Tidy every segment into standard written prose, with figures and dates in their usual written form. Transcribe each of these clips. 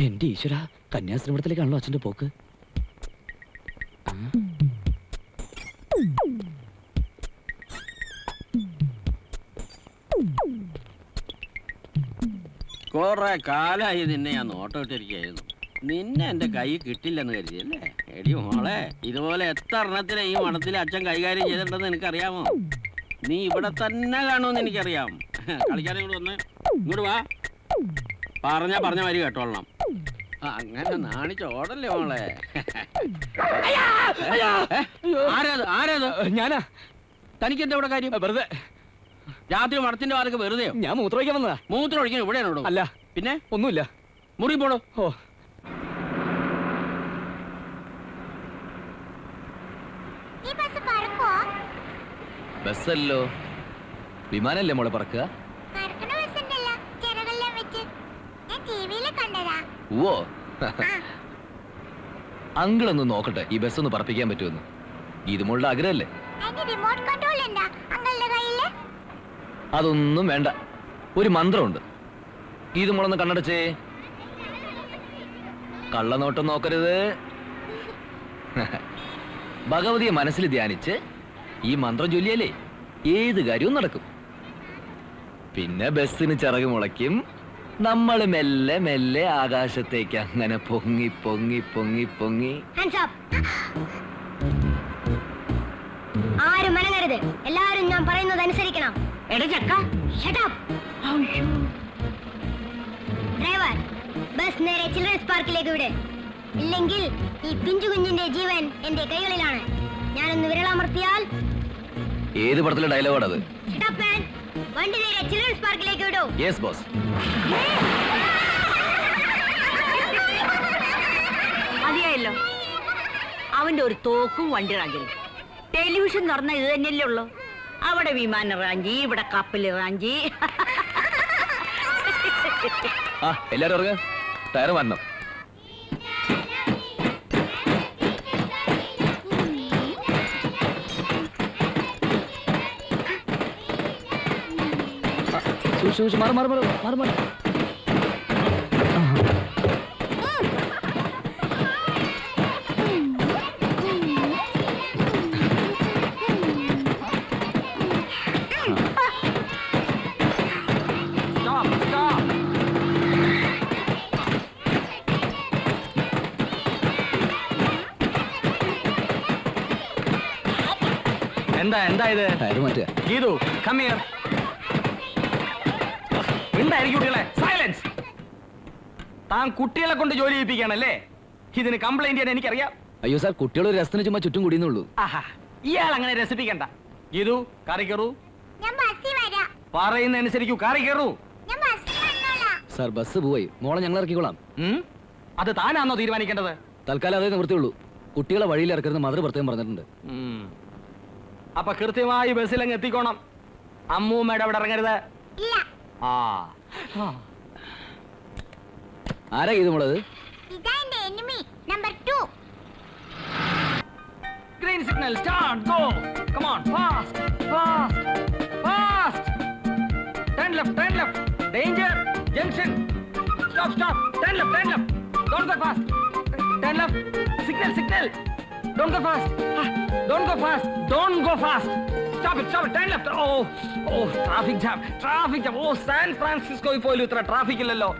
എന്റെ ഈശ്വര, കന്യാസ്ത്രീമഠത്തിലേക്കാണല്ലോ അച്ഛന്റെ പോക്ക്. കൊറേ കാലായി നിന്നെ ഞാൻ നോട്ടമിട്ടിരിക്കുന്നു. നിന്നെ എന്റെ കൈ കിട്ടില്ലെന്ന് കരുതിയല്ലേ? എടി മോളെ, ഇതുപോലെ എത്ര എണ്ണത്തിനെ ഈ മഠത്തിലെ അച്ഛൻ കൈകാര്യം ചെയ്തിട്ടുണ്ടെന്ന് എനിക്കറിയാമോ? നീ ഇവിടെ തന്നെ കാണുമെന്ന് എനിക്കറിയാം. കളിക്കാനും ഇങ്ങോട്ട് വന്ന് ഇങ്ങോട്ട് വാ. പറഞ്ഞ മാതിരി കേട്ടോളണം. അങ്ങനെ നാണിച്ചോടല്ലേ മോളെ. ആരേത്? ഞാനാ. തനിക്ക് എന്താ ഇവിടെ കാര്യം? വെറുതെ രാത്രി മഠത്തിന്റെ വാരൊക്കെ വെറുതെയോ? ഞാൻ മൂത്രം ഒഴിക്കാൻ വന്നതാ. മൂത്രം ഒഴിക്കാൻ ഇവിടെയാണോ? അല്ല. പിന്നെ ഒന്നുമില്ല. മുറി പോടോ. ഓ, ബസ്സല്ലോ, വിമാനല്ലേ മോളെ പറക്കുക? ഓ, അങ്കിളൊന്ന് നോക്കട്ടെ ഈ ബസ് ഒന്ന് പറപ്പിക്കാൻ പറ്റുമെന്ന്. ഇത് മോളുടെ ആഗ്രഹമല്ലേ? അതൊന്നും വേണ്ട, ഒരു മന്ത്രമുണ്ട്. ഇത് മോളൊന്ന് കണ്ണടച്ചേ. കള്ളനോട്ടം നോക്കരുത്. ഭഗവതിയെ മനസ്സിൽ ധ്യാനിച്ച് ഈ മന്ത്രം ചൊല്ലിയാലേ ഏത് കാര്യവും നടക്കും. പിന്നെ ബസ്സിന് ചിറക് മുളയ്ക്കും. നമ്മൾ മെല്ലെ മെല്ലെ ആകാശത്തേക്ക് അങ്ങനെ പൊങ്ങി പൊങ്ങി പൊങ്ങി പൊങ്ങി. ആരും മനങ്ങരുത്, എല്ലാരും ഞാൻ പറയുന്നത് അനുസരിക്കണം. ഡ്രൈവർ, ബസ് നേരെ ചിൽഡ്രൻസ് പാർക്കിലേക്ക് വിട്. ഇല്ലെങ്കിൽ ഈ പിഞ്ചു കുഞ്ഞിന്റെ ജീവൻ എന്റെ കൈകളിലാണ്. ഞാനൊന്ന് വിരളമർത്തിയാൽ. ഏത് പടത്തിലെ ഡയലോഗാണത്? വണ്ടി നേരെ ചിൽഡ്രൻസ് പാർക്കിലേക്ക് വിടൂ. Yes boss. മതിയായല്ലോ. അവന്റെ ഒരു തോക്കും വണ്ടി റാഞ്ചിൽ. ടെലിവിഷൻ തുറന്ന ഇത് തന്നെയല്ലേ ഉള്ളു. അവിടെ വിമാന റാഞ്ചി, ഇവിടെ കപ്പല് റാഞ്ചി. എല്ലാരും ഇറങ്ങ, ടയർ വരണം. മാറി മാറി മാറി മാറി മാറി. എന്താ ഇത്? ടയർ മാറ്റുക. Geethu, come here. എന്തായിരിക്കും കുട്ടികളെ? സൈലൻസ്. താൻ കുട്ടികളെ കൊണ്ട് ജോലി ചെയ്യിപ്പിക്കുകയാണല്ലേ? ഇതിന് കംപ്ലൈന്റ് ചെയ്യാൻ എനിക്കറിയാം. അയ്യോ സാർ, കുട്ടികൾ ഒരു രസത്തിന് ചുമ്മാ ചുറ്റും കൂടിയുന്നുള്ളൂ. ഇയാൾ അങ്ങനെ രസിപ്പിക്കണ്ട. ഗീതു, കാറി കയറൂ. പറയുന്ന അനുസരിക്കൂ, കാറി കയറൂ. സാർ, ബസ് പോയി. മോളെ ഞങ്ങൾ ഇറക്കിക്കോളാം. അത് താനാണോ തീരുമാനിക്കേണ്ടത്? തൽക്കാലം അതേ നിവൃത്തിയുള്ളൂ. കുട്ടികളെ വഴിയിൽ ഇറക്കരുത് മദർ പ്രത്യേകം പറഞ്ഞിട്ടുണ്ട്. അപ്പൊ കൃത്യമായി ബസ്സിലങ്ങ് എത്തിക്കോണം. അമ്മൂമ്മയുടെ അവിടെ ഇറങ്ങരുത്. ആരാ ഇത് മോളത്? Green signal, start, go. Come on, fast, fast, fast. Turn left, danger, junction. Stop, turn left. Don't go fast. Turn left, signal. Don't go fast. Don't go fast. Stop it, turn left. Oh, traffic jam. Oh, San Francisco പോലും ഇത്ര traffic ഇല്ലല്ലോ.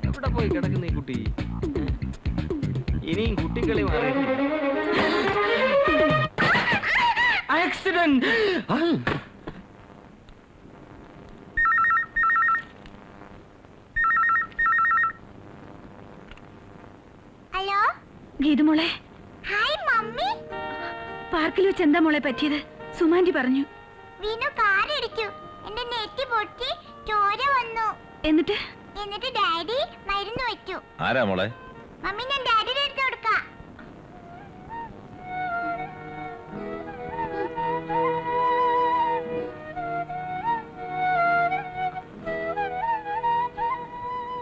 എവിടെ പോയി കിടക്കുന്ന ഈ കുട്ടി? ഇനിയും കുട്ടികളെ മാറിയിട്ടില്ല. ആക്സിഡന്റ്. ഹലോ ഗീതുമോളെ, ഹായ് മമ്മി. പാർക്കിൽ വെച്ച് എന്താ മോളെ പറ്റിയത്? സുമാൻറ്റി പറഞ്ഞു. വീണു കാറിടിച്ചു. എന്റെ നെറ്റി പൊട്ടി ചോര വന്നു. എന്നിട്ട് എന്നിട്ട് ഡാഡി മരുന്ന് വെച്ചു. ആരാ മോളെ? മമ്മി, ഞാൻ ഡാഡിയുടെ അടുത്ത് കൊടുക്കാം.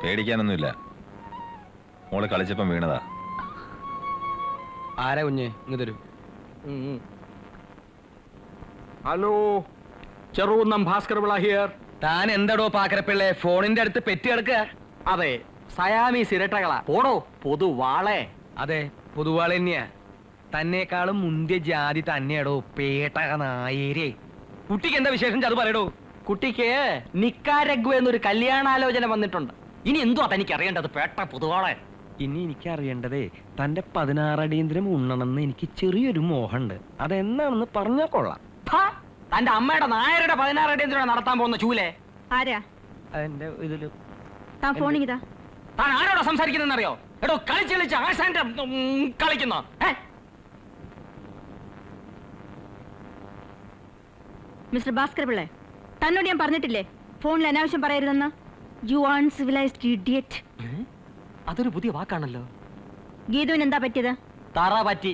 പേടിക്കാനൊന്നുമില്ല, മോള് കളിച്ചപ്പം വീണതാ. ആരാ കുഞ്ഞ്? ഇങ്ങ് തരൂ. Hello, Cherukunnam Bhaskar Pillai here. താൻ എന്താടോ പാക്കരപ്പിള്ളേ ഫോണിന്റെ അടുത്ത് പെറ്റി കിടക്കുക? അതെ, സയാമീസ് ഇരട്ടകളാ. പോടോ പൊതുവാളെ. അതെ, പൊതുവാള് തന്നെയാ. തന്നെക്കാളും മുന്തിയ ജാതി തന്നെയാടോ പേട്ടക നായേരേ. കുട്ടിക്ക് എന്താ വിശേഷം? അത് പറയടോ. കുട്ടിക്ക് നിക്കാരഗ്വ എന്നൊരു കല്യാണാലോചന വന്നിട്ടുണ്ട്. ഇനി എന്തുവാ തനിക്ക് അറിയേണ്ടത് പേട്ട പൊതുവാളെ? ഇനി എനിക്ക് അറിയേണ്ടതേ തന്റെ 16 അടിയന്തരം ഉണ്ണണമെന്ന് എനിക്ക് ചെറിയൊരു മോഹമുണ്ട്. അതെന്നാണെന്ന് പറഞ്ഞാ കൊള്ളാം. തന്റെ അമ്മയുടെ നായരുടെ 16 അടിയന്തരം നടത്താൻ പോകുന്ന ചൂലേ ആരാ? അതെന്റെ ഇതില് താൻ ഫോണിങ്ങിതാ. താൻ ആരോടാ സംസാരിക്കുന്നറിയോ? എടോ കളിച്ച് കളിച്ച് ആശാന്റെ കളിക്കുന്നോ? മിസ്റ്റർ ഭാസ്കർ പിള്ളേ, തന്നോട് ഞാൻ പറഞ്ഞിട്ടില്ലേ ഫോണിൽ അനാവശ്യം പറയരുതെന്ന്? You uncivilised idiot. അതൊരു പുതിയ വാക്കാണല്ലോ. ഗീതുവിന് എന്താ പറ്റിയത്? തറ പറ്റി.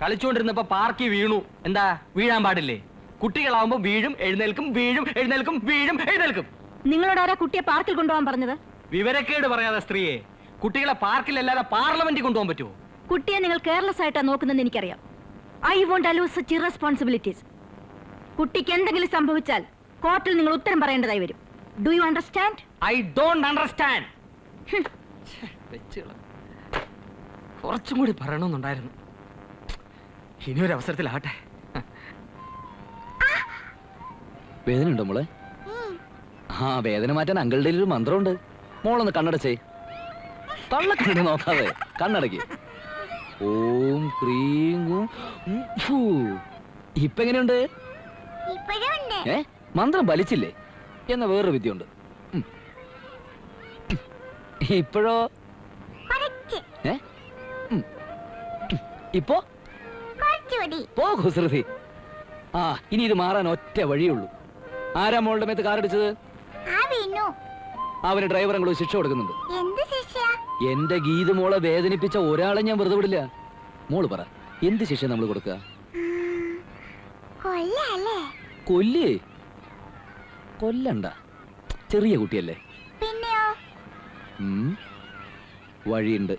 കളിച്ചുകൊണ്ടിരുന്നപ്പോ പാർക്കി വീണു. എന്താ, വീഴാൻ പാടില്ലേ? കുട്ടികളാവുമ്പോ വീഴും എഴുന്നേൽക്കും, വീഴും എഴുന്നേൽക്കും, വീഴും എഴുന്നേൽക്കും. നിങ്ങളോട് ആരാ കുട്ടിയെ പാർക്കിൽ കൊണ്ടുപോകാൻ പറഞ്ഞത്? വിവരക്കേട് പറയാതെ സ്ത്രീയെ. കുട്ടികളെ പാർക്കിലല്ലാതെ പാർലമെന്റിൽ കൊണ്ടുപോകാൻ പറ്റുമോ? കുട്ടിയെ നിങ്ങൾ കെയർലെസ് ആയിട്ടാ നോക്കുന്നതെന്ന് എനിക്കറിയാം. I won't allow such irresponsibilities. കുട്ടിക്ക് എന്തെങ്കിലും സംഭവിച്ചാൽ കോർട്ടിൽ നിങ്ങൾ ഉത്തരം പറയേണ്ടതായി വരും. Do you understand? I don't understand. കുറച്ചും കൂടി പറയണമെന്നുണ്ടായിരുന്നു. ഇനിയൊരു അവസരത്തിലാവട്ടെ. വേദന ഉണ്ടോ മോളെ? ആ, വേദന മാറ്റാൻ അങ്കിളുടെ ഒരു മന്ത്രമുണ്ട്. മോളൊന്ന് കണ്ണടച്ചേ. തള്ളക്കണ്ണ നോക്കാതെ കണ്ണടക്കി. ഓം ക്രീം ഫൂ. ഇപ്പൊ എങ്ങനെയുണ്ട്? മന്ത്രം ഫലിച്ചില്ലേ? എന്ന വേറൊരു വിദ്യയുണ്ട്. ഇപ്പോഴോ? ഇപ്പോ പോ കുസൃതി. ആ, ഇനി ഇത് മാറാൻ ഒറ്റ വഴിയുള്ളൂ. ആരാ മോളുടെ മേത്ത് കാറടിച്ചത്? അവന് ഡ്രൈവർ ശിക്ഷ കൊടുക്കുന്നുണ്ട്. എന്റെ ഗീത മോളെ വേദനിപ്പിച്ച ഒരാളെ ഞാൻ വെറുതെ വിടില്ല. മോള് പറ, എന്ത് ശിക്ഷ നമ്മൾ കൊടുക്കുക? കൊല്ലേ? കൊല്ലണ്ട, ചെറിയ കുട്ടിയല്ലേ. വഴിയുണ്ട്.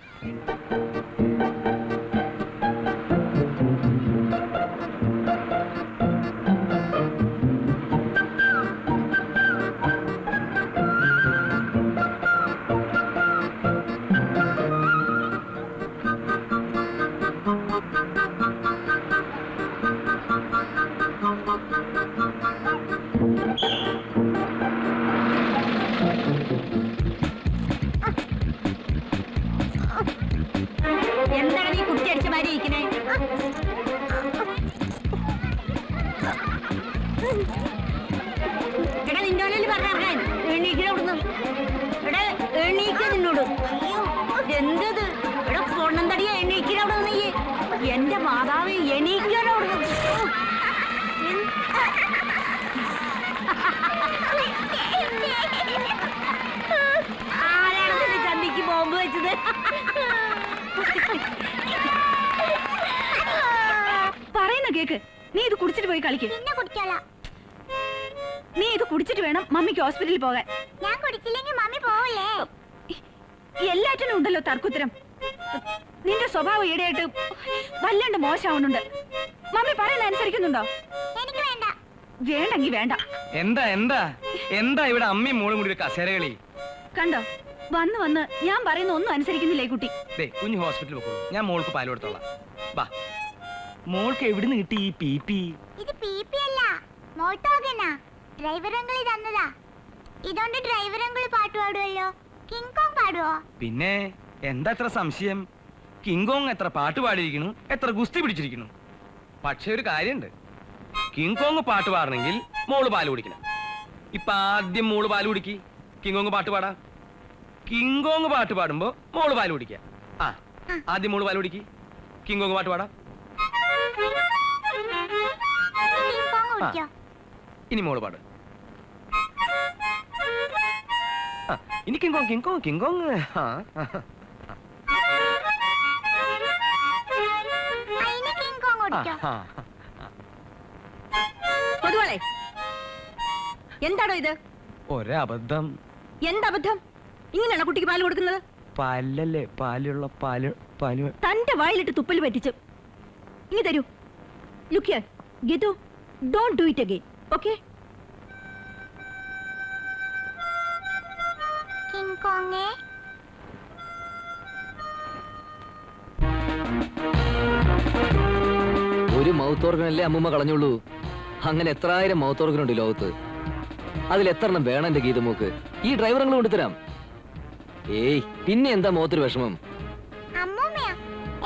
എന്താണ് നീ കുട്ടി അടിച്ച മാതിരി ഇരിക്കണേ? എടാ, നിന്നോട് പറഞ്ഞാൽ എണീക്കണ അവിടുന്ന്. എടാ, എണീക്ക നിന്നോട്. എന്തത്? എടാ, പൊണ്ണം തടിയ എണീക്കണ അവിടെ നീ. എന്റെ മാതാവ്, എണീക്കണ അവിടുന്ന്. ആരാണ് നിന്റെ ചന്തിക്ക് ബോംബ് വെച്ചത്? പറയുന്ന കേക്ക്. നീ ഇത് കുടിച്ചിട്ട് പോയി കളിക്ക്. നീ ഇത് കുടിച്ചിട്ട് വേണം മമ്മിക്ക് ഹോസ്പിറ്റലിൽ പോകാൻ. ഞാൻ കുടിച്ചില്ലെങ്കിൽ മമ്മി പോവില്ലേ? എല്ലാറ്റിനും ഉണ്ടല്ലോ തർക്കുത്തരം. നിന്റെ സ്വഭാവം ഈടെയായിട്ട് വല്ലാണ്ട് മോശമാവുന്നുണ്ട്. മമ്മി പറയുന്ന അനുസരിക്കുന്നുണ്ടോ? എനിക്ക് വേണ്ട. വേണ്ടെങ്കി വേണ്ട. എന്താ എന്താ എന്താ ഇവിടെ അമ്മയും മോളും കൂടി ഒരു കസേരകളി? കണ്ടോ, വന്ന് വന്ന് ഞാൻ പറയുന്ന ഒന്നും അനുസരിക്കുന്നില്ലേ കുട്ടി. കുഞ്ഞു ഹോസ്പിറ്റലിൽ പോകൂ. ഞാൻ മോൾക്ക് പാൽ കൊടുത്തോളാം. വാ. മോൾക്ക് എവിടുന്ന് കിട്ടി ഈ പീപ്പി? ഇത് പീപ്പി അല്ല, മോട്ടോഗനാ. ഡ്രൈവർ അങ്കിൾ തന്നതാ. ഇതുകൊണ്ട് ഡ്രൈവർ അങ്കിൾ പാട്ട് പാടുമല്ലോ. കിങ് കോങ് പാടുവോ? പിന്നെ എന്താ എത്ര സംശയം? കിങ് കോങ് എത്ര പാട്ട് പാടിയിരിക്കുന്നു, എത്ര ഗുസ്തി പിടിച്ചിരിക്കുന്നു. പക്ഷെ ഒരു കാര്യമുണ്ട്, കിങ് കോങ് പാട്ട് പാടണമെങ്കിൽ മോള് പാല് കുടിക്കണം. ഇപ്പൊ ആദ്യം മോള് പാല് കുടിക്ക്, കിങ് കോങ് പാട്ട് പാടാം. കിങ് കോങ് പാട്ട് പാടുമ്പോ മോള് പാല് കുടിക്കുക. ആ, ആദ്യം മോള് പാല് കുടിക്ക്, കിങ് കോങ് പാട്ട് പാടാം. കിങ് കോങ് കുടിക്കോ? ഇനി മോള് പാട്. ഇനി കിങ്കോങ് കിങ്കോങ് കിങ്കോങ്. അതിന് കിങ്കോങ് ഓടിക്കോ. പൊതുവാളെ എന്താണോ ഇത്? ഒരബദ്ധം. എന്തബദ്ധം? ഇങ്ങനെയാണോ കുട്ടിക്ക് പാല് കൊടുക്കുന്നത്? പാലല്ലേ, പാലുള്ള പാല് പാല്. തന്റെ വായിലിട്ട് തുപ്പൽ പറ്റിച്ചു. ഇനി തരൂ. Look here Geethu, don't do it again. Okay? കിങ്കോങ്ങേ, ഒരു മൗത്ത് ഓർഗൻ അല്ലേ അമ്മൂമ്മ കളഞ്ഞുള്ളൂ. അങ്ങനെ എത്രായിരം മൗത്ത് ഓർഗൻ ഉണ്ട് ലോകത്ത്. അതിൽ എത്ര എണ്ണം വേണം എന്റെ ഗീതമോക്ക്? ഈ ഡ്രൈവറുകൾ കൊണ്ടുതരാം. ഏയ്, പിന്നെ എന്താ മുഖത്തൊരു വിഷമം? അമ്മൂമ്മയാ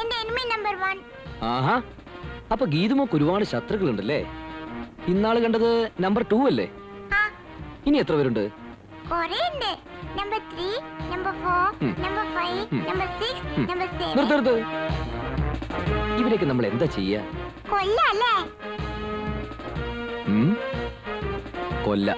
എന്റെ എനിമി നമ്പർ 1. ആഹാ, അപ്പൊ ഗീതമോക്ക് ഒരുപാട് ശത്രുക്കളുണ്ടല്ലേ? ഇന്നാള് കണ്ടത് നമ്പർ 2 അല്ലേ? ആ, ഇനി എത്ര പേരുണ്ട്? കുറേ ഉണ്ട്. Number 3, number 4, number 5, number 6, number 7. നിർത്തരുത്. ഇവരെയൊക്കെ നമ്മൾ എന്താ ചെയ്യാ? കൊല്ലല്ലേ? കൊല്ല.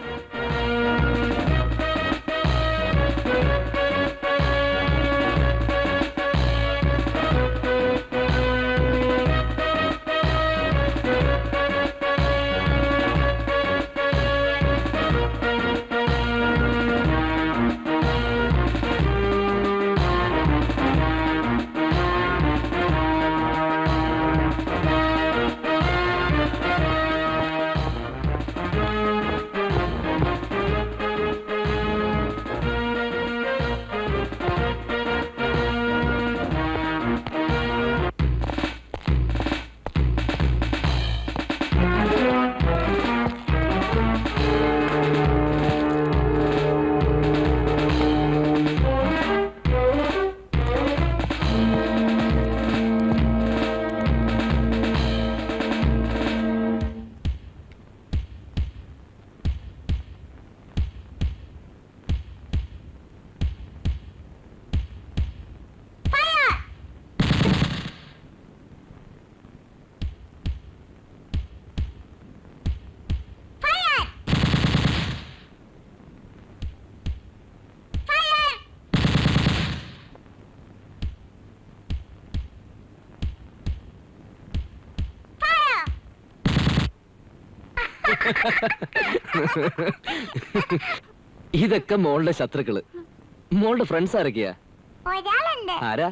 ഇതൊക്കെ മോളുടെ ശത്രുക്കള്. മോളുടെ ഫ്രണ്ട്സ് ആരൊക്കെയാ? ഒരാളുണ്ട്. ആരാ?